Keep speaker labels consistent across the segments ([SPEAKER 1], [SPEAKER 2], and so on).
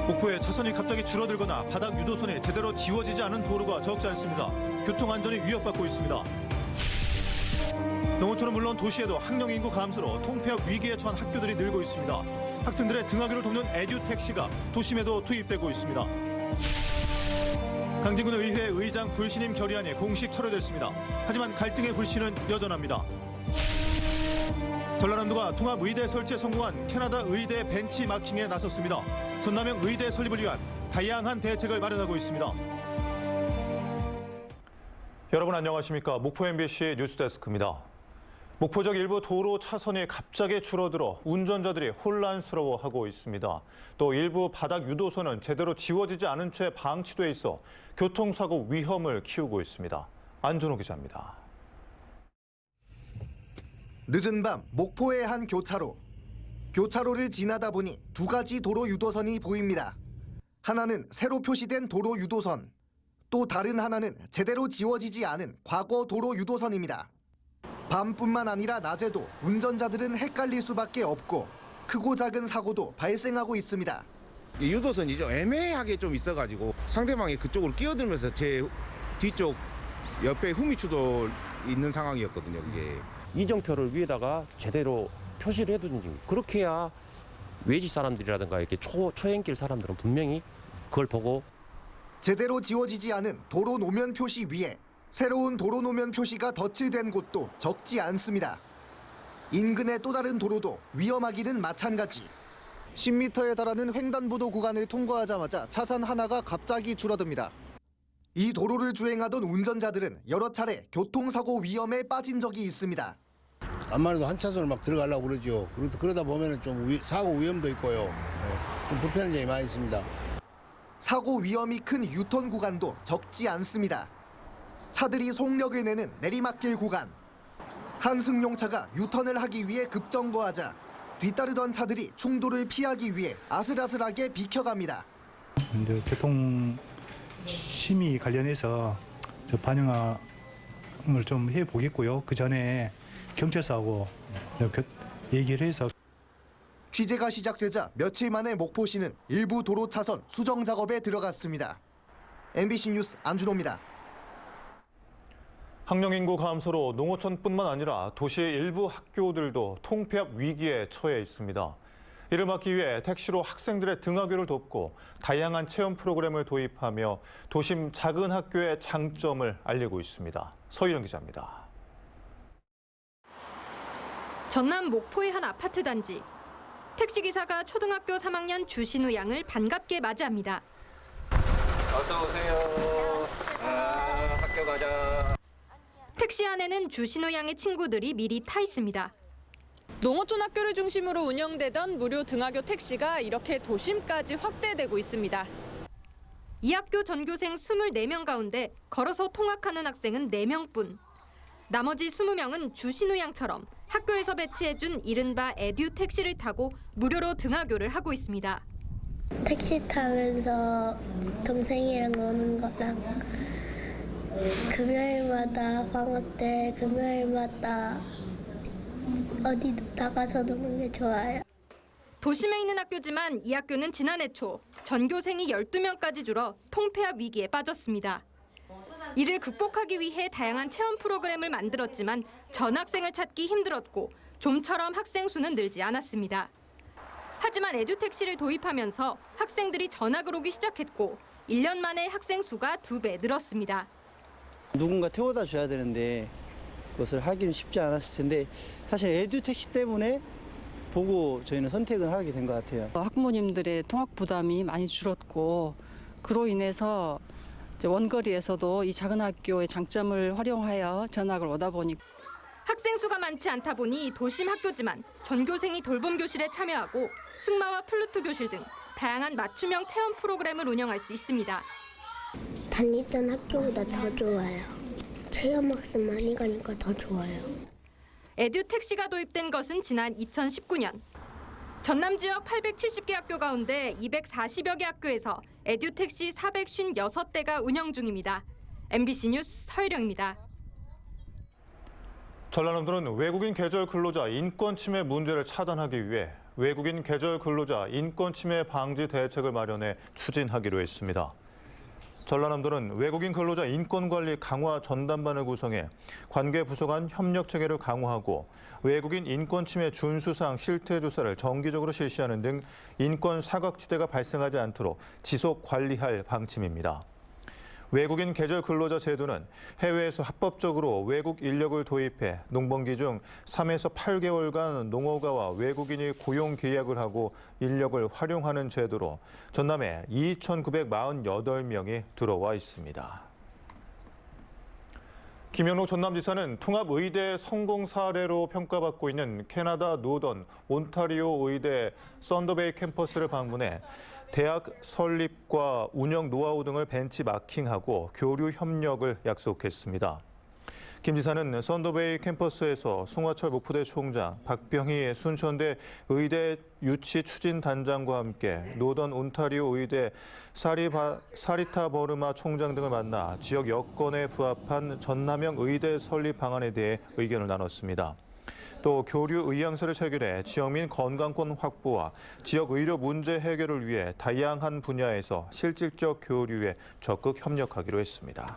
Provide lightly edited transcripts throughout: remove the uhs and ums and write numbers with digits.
[SPEAKER 1] 목포에 차선이 갑자기 줄어들거나 바닥 유도선이 제대로 지워지지 않은 도로가 적지 않습니다. 교통안전이 위협받고 있습니다. 농어촌은 물론 도시에도 학령 인구 감소로 통폐합 위기에 처한 학교들이 늘고 있습니다. 학생들의 등하교를 돕는 에듀택시가 도심에도 투입되고 있습니다. 강진군 의회 의장 불신임 결의안이 공식 철회됐습니다. 하지만 갈등의 불씨는 여전합니다. 전라남도가 통합의대 설치에 성공한 캐나다 의대 벤치마킹에 나섰습니다. 전남형 의대 설립을 위한 다양한 대책을 마련하고 있습니다. 여러분 안녕하십니까? 목포 MBC 뉴스데스크입니다. 목포 쪽 일부 도로 차선이 갑자기 줄어들어 운전자들이 혼란스러워하고 있습니다. 또 일부 바닥 유도선은 제대로 지워지지 않은 채 방치돼 있어 교통사고 위험을 키우고 있습니다. 안준호 기자입니다.
[SPEAKER 2] 늦은 밤 목포의 한 교차로. 교차로를 지나다 보니 두 가지 도로 유도선이 보입니다. 하나는 새로 표시된 도로 유도선, 또 다른 하나는 제대로 지워지지 않은 과거 도로 유도선입니다. 밤뿐만 아니라 낮에도 운전자들은 헷갈릴 수밖에 없고 크고 작은 사고도 발생하고 있습니다.
[SPEAKER 3] 유도선이 좀 애매하게 좀 있어가지고 상대방이 그쪽으로 끼어들면서 제 뒤쪽 옆에 후미추도 있는 상황이었거든요. 그게.
[SPEAKER 4] 이정표를 위에다가 제대로 표시를 해두든지 그렇게 해야 외지 사람들이라든가 이렇게 초행길 사람들은 분명히 그걸 보고
[SPEAKER 2] 제대로 지워지지 않은 도로 노면 표시 위에 새로운 도로 노면 표시가 덧칠된 곳도 적지 않습니다. 인근의 또 다른 도로도 위험하기는 마찬가지. 10m에 달하는 횡단보도 구간을 통과하자마자 차선 하나가 갑자기 줄어듭니다. 이 도로를 주행하던 운전자들은 여러 차례 교통사고 위험에 빠진 적이 있습니다.
[SPEAKER 5] 암만 해도 한 차선을 막 들어가려고 그러죠. 그러다 보면 좀 사고 위험도 있고요. 좀 불편한 점이 많이 있습니다.
[SPEAKER 2] 사고 위험이 큰 유턴 구간도 적지 않습니다. 차들이 속력을 내는 내리막길 구간. 한 승용차가 유턴을 하기 위해 급정거하자 뒤따르던 차들이 충돌을 피하기 위해 아슬아슬하게 비켜갑니다.
[SPEAKER 6] 이제 교통 심의 관련해서 반영을 좀 해보겠고요. 그 전에 경찰서하고 얘기를 해서.
[SPEAKER 2] 취재가 시작되자 며칠 만에 목포시는 일부 도로 차선 수정 작업에 들어갔습니다. MBC 뉴스 안준호입니다.
[SPEAKER 1] 학령 인구 감소로 농어촌뿐만 아니라 도시의 일부 학교들도 통폐합 위기에 처해 있습니다. 이를 막기 위해 택시로 학생들의 등하교를 돕고 다양한 체험 프로그램을 도입하며 도심 작은 학교의 장점을 알리고 있습니다. 서희령 기자입니다.
[SPEAKER 7] 전남 목포의 한 아파트 단지. 택시기사가 초등학교 3학년 주신우 양을 반갑게 맞이합니다.
[SPEAKER 8] 어서 오세요. 학교 가자.
[SPEAKER 7] 택시 안에는 주신우 양의 친구들이 미리 타 있습니다.
[SPEAKER 9] 농어촌 학교를 중심으로 운영되던 무료 등하교 택시가 이렇게 도심까지 확대되고 있습니다.
[SPEAKER 7] 이 학교 전교생 24명 가운데 걸어서 통학하는 학생은 4명뿐. 나머지 20명은 주신우 양처럼 학교에서 배치해준 이른바 에듀 택시를 타고 무료로 등하교를 하고 있습니다.
[SPEAKER 10] 택시 타면서 동생이랑 노는 거랑 금요일마다 방학 때 금요일마다 어디 나가서 노는 게 좋아요.
[SPEAKER 7] 도심에 있는 학교지만 이 학교는 지난해 초 전교생이 12명까지 줄어 통폐합 위기에 빠졌습니다. 이를 극복하기 위해 다양한 체험 프로그램을 만들었지만 전학생을 찾기 힘들었고 좀처럼 학생 수는 늘지 않았습니다. 하지만 에듀택시를 도입하면서 학생들이 전학을 오기 시작했고 1년 만에 학생 수가 2배 늘었습니다.
[SPEAKER 11] 누군가 태워다 줘야 되는데 그것을 하기는 쉽지 않았을 텐데 사실 에듀택시 때문에 보고 저희는 선택을 하게 된 것 같아요.
[SPEAKER 12] 학부모님들의 통학 부담이 많이 줄었고 그로 인해서 원거리에서도 이 작은 학교의 장점을 활용하여 전학을 오다 보니
[SPEAKER 7] 학생 수가 많지 않다 보니 도심 학교지만 전교생이 돌봄 교실에 참여하고 승마와 플루트 교실 등 다양한 맞춤형 체험 프로그램을 운영할 수 있습니다.
[SPEAKER 10] 다니던 학교보다 더 좋아요. 체험학습 많이 가니까 더 좋아요.
[SPEAKER 7] 에듀택시가 도입된 것은 지난 2019년. 전남 지역 870개 학교 가운데 240여 개 학교에서 에듀택시 456대가 운영 중입니다. MBC 뉴스 서희령입니다.
[SPEAKER 1] 전라남도는 외국인 계절 근로자 인권 침해 문제를 차단하기 위해 외국인 계절 근로자 인권 침해 방지 대책을 마련해 추진하기로 했습니다. 전라남도는 외국인 근로자 인권관리 강화 전담반을 구성해 관계 부서 간 협력 체계를 강화하고 외국인 인권 침해 준수사항 실태 조사를 정기적으로 실시하는 등 인권 사각지대가 발생하지 않도록 지속 관리할 방침입니다. 외국인 계절 근로자 제도는 해외에서 합법적으로 외국 인력을 도입해 농번기 중 3에서 8개월간 농어가와 외국인이 고용 계약을 하고 인력을 활용하는 제도로 전남에 2,948명이 들어와 있습니다. 김현욱 전남지사는 통합의대 성공 사례로 평가받고 있는 캐나다 노던 온타리오 의대 썬더베이 캠퍼스를 방문해 대학 설립과 운영 노하우 등을 벤치마킹하고 교류 협력을 약속했습니다. 김 지사는 썬더베이 캠퍼스에서 송화철 목포대 총장, 박병희 순천대 의대 유치 추진 단장과 함께 노던 온타리오 의대 사리타 버르마 총장 등을 만나 지역 여건에 부합한 전남형 의대 설립 방안에 대해 의견을 나눴습니다. 또 교류 의향서를 체결해 지역민 건강권 확보와 지역 의료 문제 해결을 위해 다양한 분야에서 실질적 교류에 적극 협력하기로 했습니다.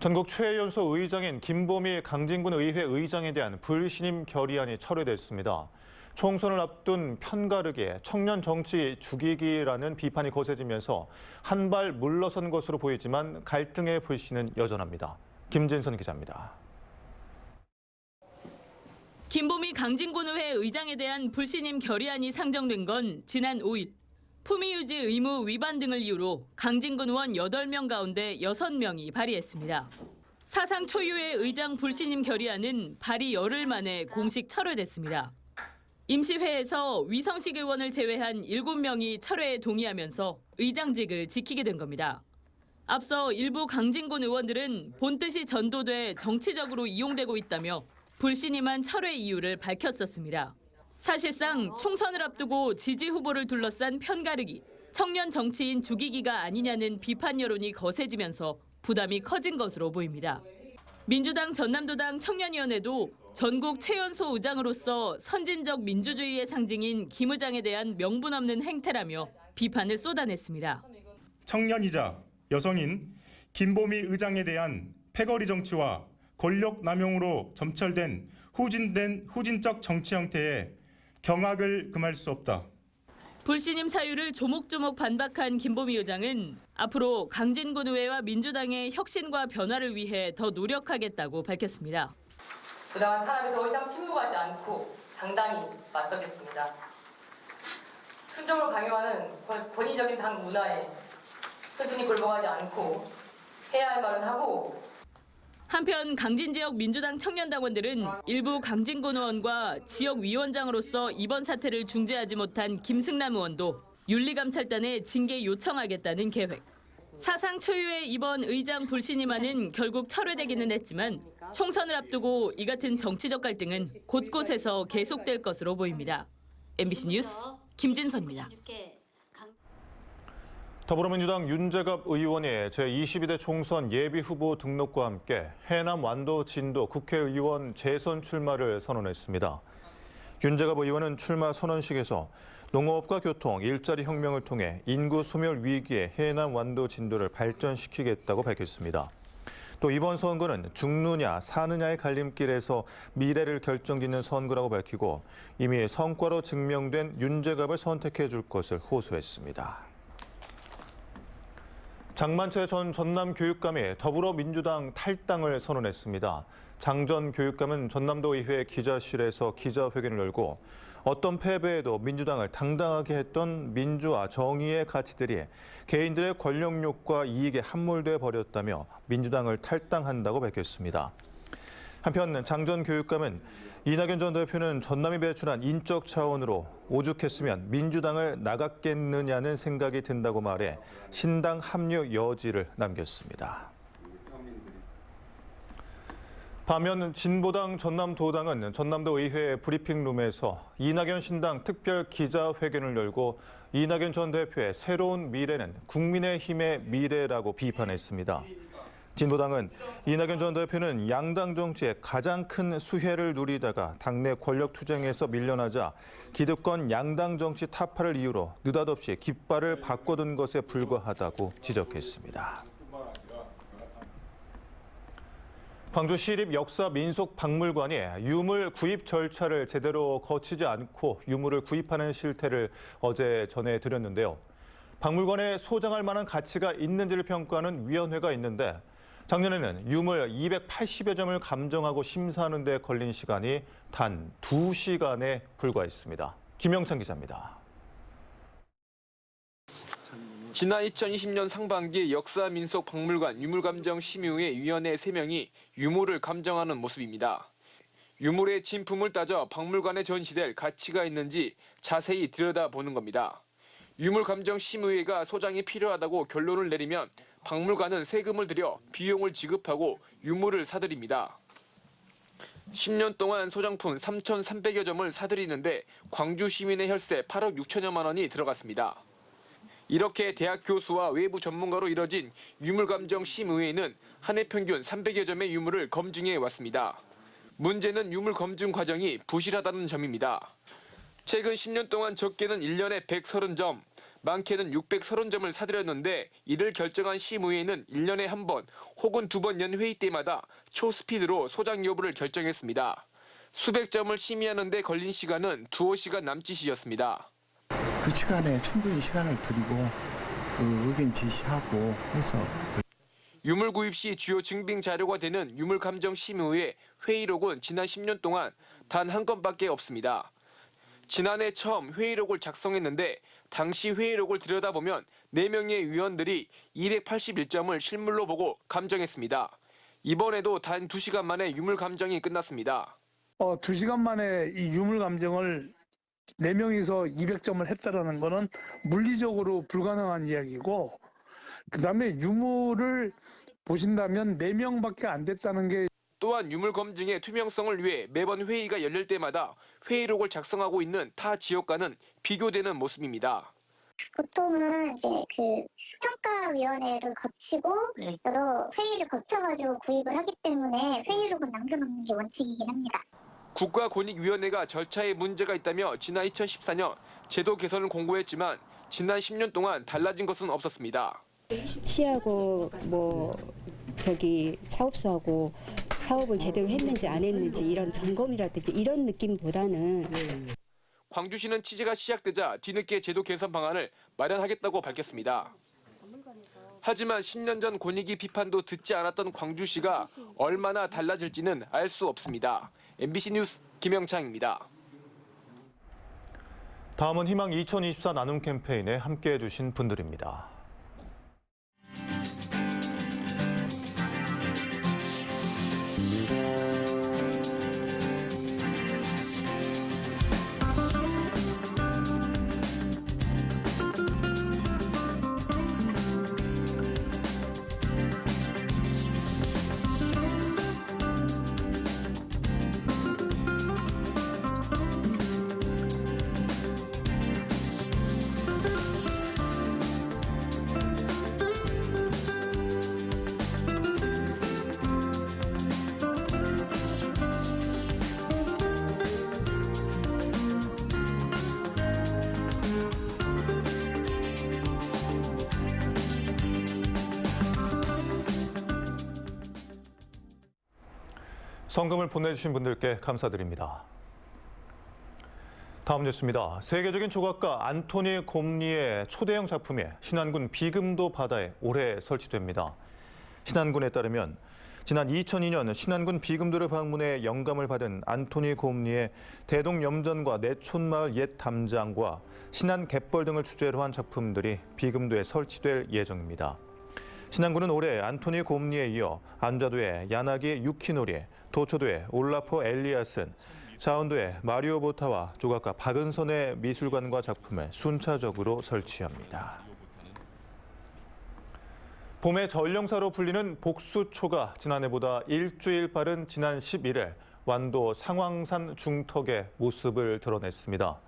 [SPEAKER 1] 전국 최연소 의장인 김보미 강진군 의회 의장에 대한 불신임 결의안이 철회됐습니다. 총선을 앞둔 편가르게 청년 정치 죽이기라는 비판이 거세지면서 한 발 물러선 것으로 보이지만 갈등의 불씨는 여전합니다. 김진선 기자입니다.
[SPEAKER 13] 김보미 강진군의회 의장에 대한 불신임 결의안이 상정된 건 지난 5일. 품위유지 의무 위반 등을 이유로 강진군 의원 8명 가운데 6명이 발의했습니다. 사상 초유의 의장 불신임 결의안은 발의 열흘 만에 공식 철회됐습니다. 임시회에서 위성식 의원을 제외한 7명이 철회에 동의하면서 의장직을 지키게 된 겁니다. 앞서 일부 강진군 의원들은 본뜻이 전도돼 정치적으로 이용되고 있다며 불신임한 철회 이유를 밝혔었습니다. 사실상 총선을 앞두고 지지 후보를 둘러싼 편가르기, 청년 정치인 죽이기가 아니냐는 비판 여론이 거세지면서 부담이 커진 것으로 보입니다. 민주당 전남도당 청년위원회도 전국 최연소 의장으로서 선진적 민주주의의 상징인 김 의장에 대한 명분 없는 행태라며 비판을 쏟아냈습니다.
[SPEAKER 14] 청년이자 여성인 김보미 의장에 대한 패거리 정치와 권력 남용으로 점철된 후진적 정치 형태에 경악을 금할 수 없다.
[SPEAKER 13] 불신임 사유를 조목조목 반박한 김보미 의장은 앞으로 강진군 의회와 민주당의 혁신과 변화를 위해 더 노력하겠다고 밝혔습니다.
[SPEAKER 15] 부당한 탄압에 더 이상 침묵하지 않고 당당히 맞서겠습니다. 순종을 강요하는 권위적인 당 문화에 스스로 굴복하지 않고 해야 할 말은 하고.
[SPEAKER 13] 한편 강진 지역 민주당 청년당원들은 일부 강진군 의원과 지역위원장으로서 이번 사태를 중재하지 못한 김승남 의원도 윤리감찰단에 징계 요청하겠다는 계획. 사상 초유의 이번 의장 불신임안은 결국 철회되기는 했지만 총선을 앞두고 이 같은 정치적 갈등은 곳곳에서 계속될 것으로 보입니다. MBC 뉴스 김진선입니다.
[SPEAKER 1] 더불어민주당 윤재갑 의원이 제22대 총선 예비후보 등록과 함께 해남 완도 진도 국회의원 재선 출마를 선언했습니다. 윤재갑 의원은 출마 선언식에서 농업과 교통, 일자리 혁명을 통해 인구 소멸 위기의 해남 완도 진도를 발전시키겠다고 밝혔습니다. 또 이번 선거는 죽느냐 사느냐의 갈림길에서 미래를 결정짓는 선거라고 밝히고 이미 성과로 증명된 윤재갑을 선택해 줄 것을 호소했습니다. 장만채 전 전남교육감이 더불어민주당 탈당을 선언했습니다. 장 전 교육감은 전남도의회 기자실에서 기자회견을 열고 어떤 패배에도 민주당을 당당하게 했던 민주화, 정의의 가치들이 개인들의 권력욕과 이익에 함몰돼 버렸다며 민주당을 탈당한다고 밝혔습니다. 한편 장 전 교육감은 이낙연 전 대표는 전남이 배출한 인적 차원으로 오죽했으면 민주당을 나갔겠느냐는 생각이 든다고 말해 신당 합류 여지를 남겼습니다. 반면 진보당 전남도당은 전남도 의회 브리핑룸에서 이낙연 신당 특별 기자회견을 열고 이낙연 전 대표의 새로운 미래는 국민의힘의 미래라고 비판했습니다. 진보당은 이낙연 전 대표는 양당 정치에 가장 큰 수혜를 누리다가 당내 권력 투쟁에서 밀려나자 기득권 양당 정치 타파를 이유로 느닷없이 깃발을 바꿔둔 것에 불과하다고 지적했습니다. 광주 시립역사민속박물관이 유물 구입 절차를 제대로 거치지 않고 유물을 구입하는 실태를 어제 전해드렸는데요. 박물관에 소장할 만한 가치가 있는지를 평가하는 위원회가 있는데 작년에는 유물 280여 점을 감정하고 심사하는 데 걸린 시간이 단 2시간에 불과했습니다. 김영찬 기자입니다.
[SPEAKER 16] 지난 2020년 상반기 역사민속박물관 유물감정심의회 위원회 3명이 유물을 감정하는 모습입니다. 유물의 진품을 따져 박물관에 전시될 가치가 있는지 자세히 들여다보는 겁니다. 유물감정심의회가 소장이 필요하다고 결론을 내리면 박물관은 세금을 들여 비용을 지급하고 유물을 사들입니다. 10년 동안 소장품 3,300여 점을 사들이는데 광주 시민의 혈세 8억 6천여만 원이 들어갔습니다. 이렇게 대학 교수와 외부 전문가로 이뤄진 유물감정심의회는 한 해 평균 300여 점의 유물을 검증해 왔습니다. 문제는 유물 검증 과정이 부실하다는 점입니다. 최근 10년 동안 적게는 1년에 130점, 많게는 630점을 사들였는데 이를 결정한 심의회는 1년에 한 번 혹은 2번 연 회의 때마다 초스피드로 소장 여부를 결정했습니다. 수백 점을 심의하는 데 걸린 시간은 2~5시간 남짓이었습니다.
[SPEAKER 17] 그 시간에 충분히 시간을 드리고 의견 제시하고 해서
[SPEAKER 16] 유물 구입 시 주요 증빙 자료가 되는 유물감정심의회 회의록은 지난 10년 동안 단 한 건밖에 없습니다. 지난해 처음 회의록을 작성했는데 당시 회의록을 들여다보면 4명의 위원들이 281점을 실물로 보고 감정했습니다. 이번에도 단 2시간 만에 유물 감정이 끝났습니다.
[SPEAKER 18] 2시간 만에 이 유물 감정을 4명이서 200점을 했다라는 거는 물리적으로 불가능한 이야기고, 그다음에 유물을 보신다면 4명밖에 안 됐다는 게
[SPEAKER 16] 또한 유물 검증의 투명성을 위해 매번 회의가 열릴 때마다 회의록을 작성하고 있는 타 지역과는 비교되는 모습입니다.
[SPEAKER 10] 보통은 이제 그 평가위원회를 거치고 여러 회의를 거쳐가지고 구입을 하기 때문에 회의록은 남겨놓는 게 원칙이긴 합니다.
[SPEAKER 16] 국가권익위원회가 절차에 문제가 있다며 지난 2014년 제도 개선을 공고했지만 지난 10년 동안 달라진 것은 없었습니다.
[SPEAKER 19] 시하고 사업소하고 사업을 제대로 했는지 안 했는지 이런 점검이라든지 이런 느낌보다는
[SPEAKER 16] 광주시는 취재가 시작되자 뒤늦게 제도 개선 방안을 마련하겠다고 밝혔습니다. 하지만 10년 전 권익위 비판도 듣지 않았던 광주시가 얼마나 달라질지는 알 수 없습니다. MBC 뉴스 김영창입니다.
[SPEAKER 1] 다음은 희망 2024 나눔 캠페인에 함께해 주신 분들입니다. 성금을 보내주신 분들께 감사드립니다. 다음 뉴스입니다. 세계적인 조각가 안토니 곰리의 초대형 작품이 신안군 비금도 바다에 올해 설치됩니다. 신안군에 따르면 지난 2002년 신안군 비금도를 방문해 영감을 받은 안토니 곰리의 대동염전과 내촌마을 옛 담장과 신안 갯벌 등을 주제로 한 작품들이 비금도에 설치될 예정입니다. 신안군은 올해 안토니 곰리에 이어 안자도의 야나기 유키노리, 도초도의 올라포 엘리아슨, 자원도의 마리오 보타와 조각가 박은선의 미술관과 작품을 순차적으로 설치합니다. 봄의 전령사로 불리는 복수초가 지난해보다 일주일 빠른 지난 11일 완도 상황산 중턱에 모습을 드러냈습니다.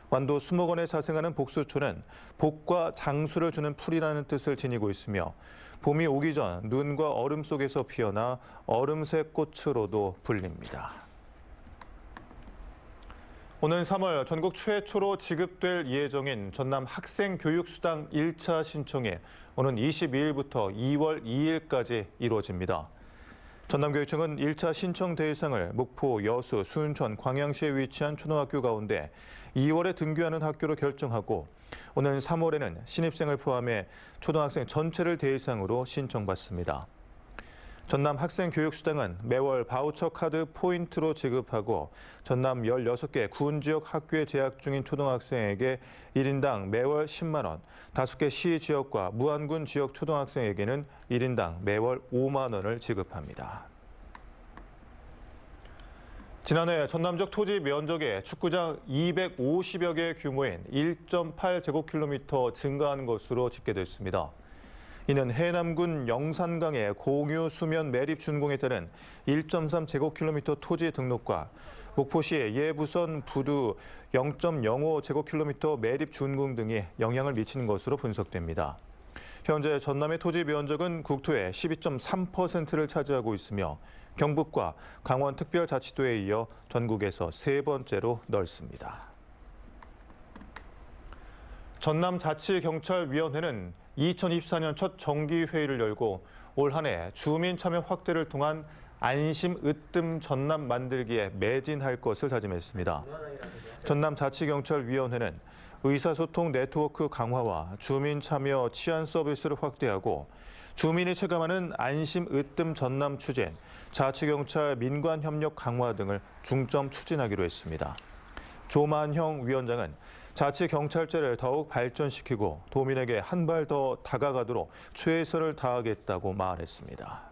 [SPEAKER 1] 완도 수목원에 자생하는 복수초는 복과 장수를 주는 풀이라는 뜻을 지니고 있으며 봄이 오기 전 눈과 얼음 속에서 피어나 얼음새 꽃으로도 불립니다. 오는 3월 전국 최초로 지급될 예정인 전남 학생교육수당 1차 신청이 오는 22일부터 2월 2일까지 이루어집니다. 전남교육청은 1차 신청 대상을 목포, 여수, 순천, 광양시에 위치한 초등학교 가운데 2월에 등교하는 학교로 결정하고 오는 3월에는 신입생을 포함해 초등학생 전체를 대상으로 신청받습니다. 전남 학생교육수당은 매월 바우처 카드 포인트로 지급하고 전남 16개 군 지역 학교에 재학 중인 초등학생에게 1인당 매월 10만 원, 5개 시 지역과 무안군 지역 초등학생에게는 1인당 매월 5만 원을 지급합니다. 지난해 전남적 토지 면적의 축구장 250여 개 규모인 1.8제곱킬로미터 증가한 것으로 집계됐습니다. 이는 해남군 영산강의 공유 수면 매립 준공에 따른 1.3제곱킬로미터 토지 등록과 목포시의 예부선 부두 0.05제곱킬로미터 매립 준공 등이 영향을 미치는 것으로 분석됩니다. 현재 전남의 토지 면적은 국토의 12.3%를 차지하고 있으며 경북과 강원특별자치도에 이어 전국에서 세 번째로 넓습니다. 전남자치경찰위원회는 2024년 첫 정기회의를 열고 올 한 해 주민 참여 확대를 통한 안심 으뜸 전남 만들기에 매진할 것을 다짐했습니다. 전남자치경찰위원회는 의사소통 네트워크 강화와 주민 참여 치안 서비스를 확대하고 주민이 체감하는 안심 으뜸 전남 추진, 자치경찰 민관 협력 강화 등을 중점 추진하기로 했습니다. 조만형 위원장은 자치경찰제를 더욱 발전시키고 도민에게 한 발 더 다가가도록 최선을 다하겠다고 말했습니다.